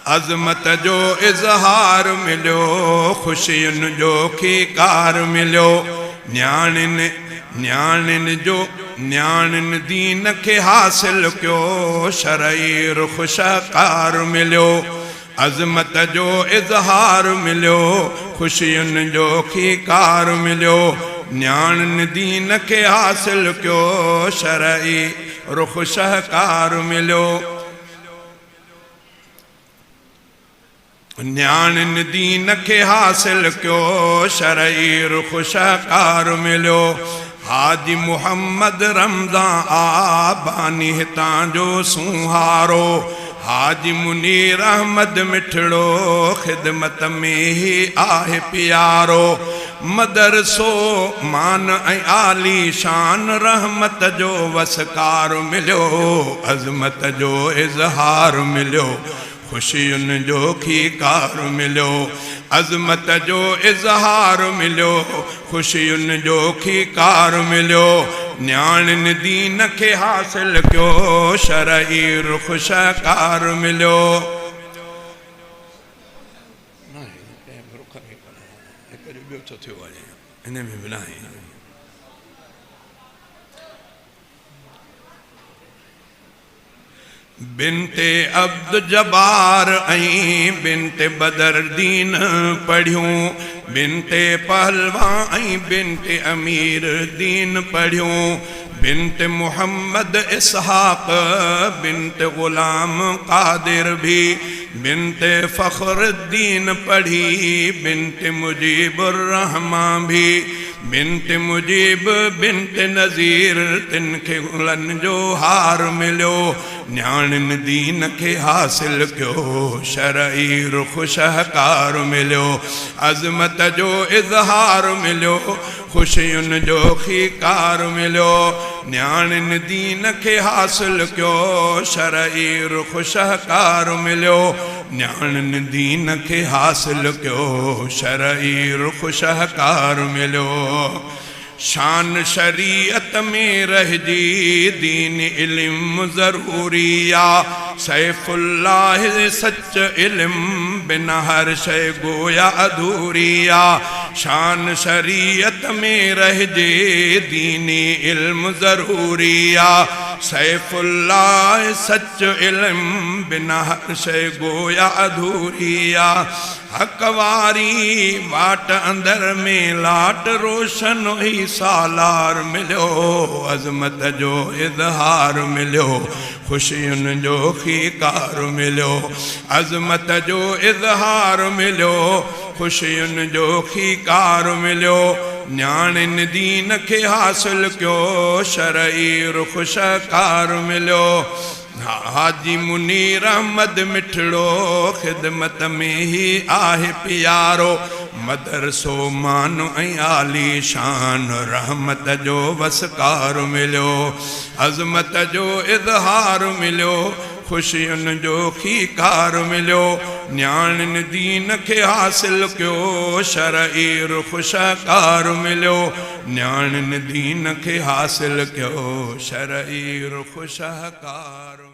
अज़मत जो इज़हार मिलो, खुशियुनि जो खीकार मिलो। न्याणिन दीन के हासिल क्यो, शरई रुख शकार मिलो। अज़मत जो इज़हार मिलो, खुशियुनि जो खीकार मिलो। न्याणिन दीन के हासिल क्यो, शरई रुख शकार मिलो। न्याणिन दीन के हासिल क्यो, शरई रुख शकार मिलो। हाजी मुहम्मद रमज़ान आबानी हितां जो सुहारो। हाजी मुनीर अहमद मिठड़ो, ख़िदमत में ही आहे प्यारो। मदरसो मान ऐं आली शान, रहमत जो वसकार मिलो। अज़मत जो इज़हार मिलो, खुशियुनि जो खीकार मिलो। अज़मत जो इज़हार मिलो, खुशियुनि जो खीकार मिलो। न्याणिन दीन के हासिल क्यो, शरई रुख शकार मिलो। इन में बि नाहे। बिनते अब्द जबार ऐं बिनते बदर दीन पढ़ियूं। बिनते पहलवा ऐं बिनते अमीर दीन पढ़ियूं। बिनते मोहम्मद इसहाक, बिनते गुलाम कादिर भी। बिनते फ़ख्रुद्दीन पढ़ी, बिनते मुजीबुर रहमान भी। बिनते मुजीब बिनते नज़ीर, तिनखे गुलन जो हार मिलो। न्याणिन दीन के हासिल क्यो, शरई रुख शहकार मिलो। अज़मत जो इज़हार मिलो, खुशियुनि जो खीकार मिलो। न्याणिन दीन के हासिल क्यो, शरई रुख शहकार मिलो। न्याणिन दीन के हासिल क्यो, शरई रुख शहकार मिलो। शान शरीयत में रहजी, दीन इल्म ज़रूरिया। सैफुल्लाह सच इल्म, बिना हर शय गोया अधूरिया। शान शरीयत में रहजे, दीन इल्म ज़रूरिया। सैफुल्लाह सच इल्म, बिना हर शय गोया अधूरिया। हक वारी वाट अंदर में लाट, रोशन ही सालार मिलो। अज़मत जो इज़हार मिलो, खुशियुनि जो खीकार मिलो। अज़मत जो इज़हार मिलो, खुशियुनि जो खीकार मिलो। न्याणिन दीन के हासिल क्यो, शरई रुख शकार मिलो। हाजी मुनीर अहमद मिठड़ो, ख़िदमत में ही आहे प्यारो। मदरसो मान ऐं आली शान, रहमत जो वसकार मिलो। अज़मत जो इज़हार मिलो, खुशियुनि जो खीकार मिलो। न्याणिन दीन के हासिल क्यो, शरई रुख शकार मिलो। न्याणिन दीन के हासिल क्यो, शरई रुख शकार।